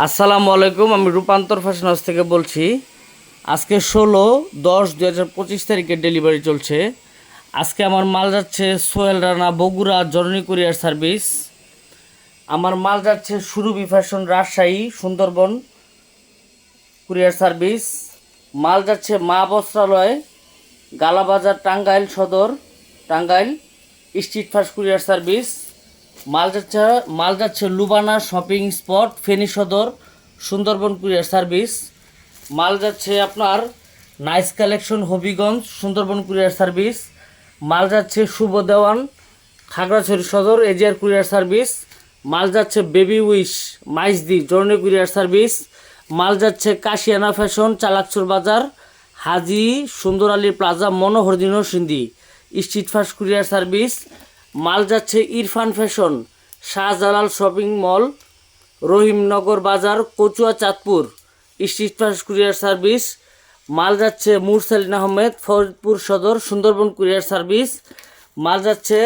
আসসালামু আলাইকুম। আমি রূপান্তর ফ্যাশন হাউস থেকে বলছি। আজকে 16/10/2025 তারিখে ডেলিভারি চলছে। আজকে আমার মাল যাচ্ছে সোহেল রানা, বগুড়া, জননী কুরিয়ার সার্ভিস। আমার মাল যাচ্ছে Surabhi fashion, Rajshahi, Sundarban courier service. মাল যাচ্ছে মা বস্ত্রালয়, Galabazar, Tangail Sadar, Tangail street fast courier service. মাল যাচ্ছে লুবানা শপিং স্পট, ফেনী সদর, সুন্দরবন কুরিয়ার সার্ভিস। মাল যাচ্ছে আপনার nice collection, Habiganj, Sundarban courier service. মাল যাচ্ছে শুভ দেওয়ান, খাগড়াছড়ি সদর, এজিআর কুরিয়ার সার্ভিস। মাল যাচ্ছে baby wish, Maijdi, journey courier service. মাল যাচ্ছে Kashiana fashion, Chalakchur Bazar, Haji Sundar Ali plaza, Monohordi Sindhi street fast courier service. মাল যাচ্ছে Irfan fashion, Shahjalal shopping mall, Rahimnagar Bazar, Kachua, Chandpur street fast courier service. মাল যাচ্ছে মুরসালিন আহমেদ, ফরিদপুর সদর, সুন্দরবন কুরিয়ার সার্ভিস। মাল যাচ্ছে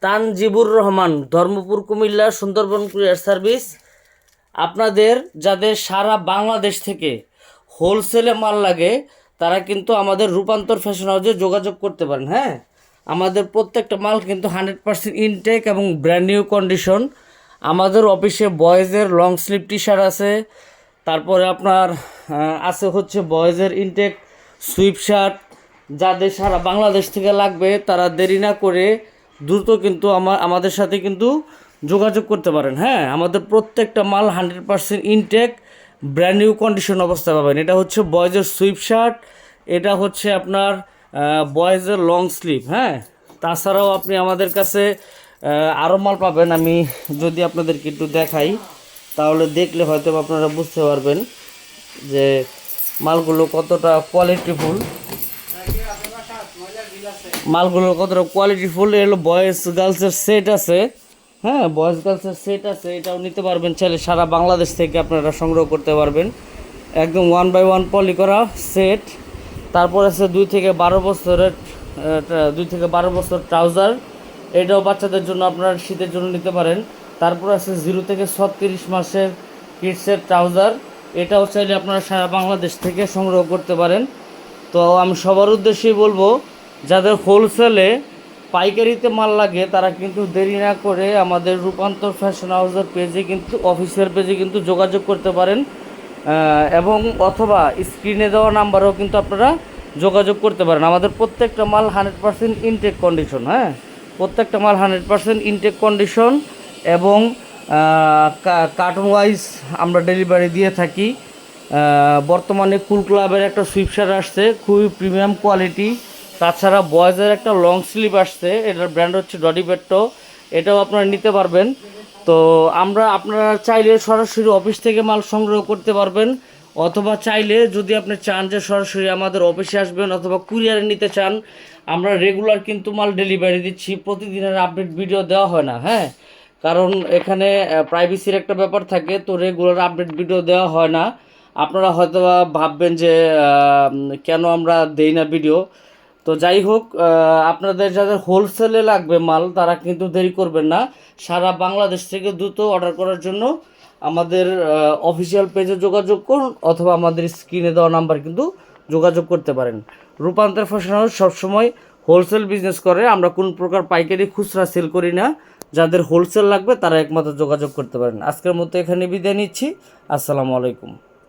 তানজিবুর রহমান, ধর্মপুর, কুমিল্লা, সুন্দরবন কুরিয়ার সার্ভিস। আপনাদের যাদের সারা বাংলাদেশ থেকে হোলসেলে মাল লাগে তারা কিন্তু আমাদের রূপান্তর ফ্যাশন হাউসে যোগাযোগ করতে পারেন। হ্যাঁ, আমাদের প্রত্যেকটা মাল কিন্তু 100% ইনটেক এবং ব্র্যান্ড নিউ কন্ডিশন। আমাদের অফিসে বয়েজের লং স্লিভ টি শার্ট আছে, তারপরে আপনার আছে হচ্ছে বয়েজের ইনটেক সুইপ শার্ট। যাদের সারা বাংলাদেশ থেকে লাগবে তারা দেরি না করে দ্রুত কিন্তু আমাদের সাথে কিন্তু যোগাযোগ করতে পারেন। হ্যাঁ, আমাদের প্রত্যেকটা মাল 100% ইনটেক ব্র্যান্ড নিউ কন্ডিশন অবস্থায় পাবেন। এটা হচ্ছে বয়েজের সুইপ শার্ট, এটা হচ্ছে আপনার বয়েজের লং স্লিভ। হ্যাঁ, তাছাড়াও আপনি আমাদের কাছে আরও মাল পাবেন। আমি যদি আপনাদেরকে একটু দেখাই তাহলে দেখলে হয়তো আপনারা বুঝতে পারবেন যে মালগুলো কতটা কোয়ালিটিফুল। এগুলো বয়েজ গার্লসের সেট আছে। হ্যাঁ, বয়েজ গার্লসের সেট আছে, এটাও নিতে পারবেন চাইলে। সারা বাংলাদেশ থেকে আপনারা সংগ্রহ করতে পারবেন। একদম 1/1 পলি করা সেট। তারপর আছে 2 থেকে 12 বছর ট্রাউজার, এটাও বাচ্চাদের জন্য আপনারা শীতের জন্য নিতে পারেন। তারপর আছে 0 থেকে 36 মাসের কিডসের ট্রাউজার, এটাও চাইলে আপনারা সারা বাংলাদেশ থেকে সংগ্রহ করতে পারেন। তো আমি সবার উদ্দেশ্যেই বলবো, যাদের হোলসেলে পাইকারিতে মাল লাগে তারা কিন্তু দেরি না করে আমাদের রূপান্তর ফ্যাশন হাউসের পেজে কিন্তু, অফিসিয়াল পেজে কিন্তু যোগাযোগ করতে পারেন, এবং অথবা স্ক্রিনে দেওয়া নাম্বারেও কিন্তু আপনারা যোগাযোগ করতে পারেন। আমাদের প্রত্যেকটা মাল 100% ইনটেক কন্ডিশন। হ্যাঁ, প্রত্যেকটা মাল 100% ইনটেক কন্ডিশন এবং কার্টন ওয়াইজ আমরা ডেলিভারি দিয়ে থাকি। বর্তমানে কুল ক্লাবের একটা সুইপশার্ট আসছে, খুবই প্রিমিয়াম কোয়ালিটি। তাছাড়া বয়েজের একটা লং স্লিভ আসছে, এটার ব্র্যান্ড হচ্ছে ডডিবেট্টো, এটাও আপনারা নিতে পারবেন। তো আপনারা চাইলে সরাসরি অফিস থেকে মাল সংগ্রহ করতে পারবেন, অথবা চাইলে যদি আপনি চান যে সরাসরি আমাদের অফিসে আসবেন অথবা কুরিয়ারে নিতে চান, আমরা রেগুলার কিন্তু মাল ডেলিভারি দিচ্ছি। প্রতিদিনের আপডেট ভিডিও দেওয়া হয় না। হ্যাঁ, কারণ এখানে প্রাইভেসির একটা ব্যাপার থাকে, তো রেগুলার আপডেট ভিডিও দেওয়া হয় না। আপনারা হয়তো ভাববেন যে কেন আমরা দেই না ভিডিও। তো যাই হোক, আপনাদের যাদের হোলসেলে লাগবে মাল তারা কিন্তু দেরি করবেন না। সারা বাংলাদেশ থেকে দ্রুত অর্ডার করার জন্য আমাদের অফিসিয়াল পেজে যোগাযোগ করুন, অথবা আমাদের স্ক্রিনে দেওয়া নাম্বার কিন্তু যোগাযোগ করতে পারেন। রূপান্তর ফ্যাশন হাউস সবসময় হোলসেল বিজনেস করে, আমরা কোন প্রকার পাইকারি খুচরা সেল করি না। যাদের হোলসেল লাগবে তারা একমাত্র যোগাযোগ করতে পারেন। আজকের মতো এখানে বিদায় নিচ্ছি। আসসালামু আলাইকুম।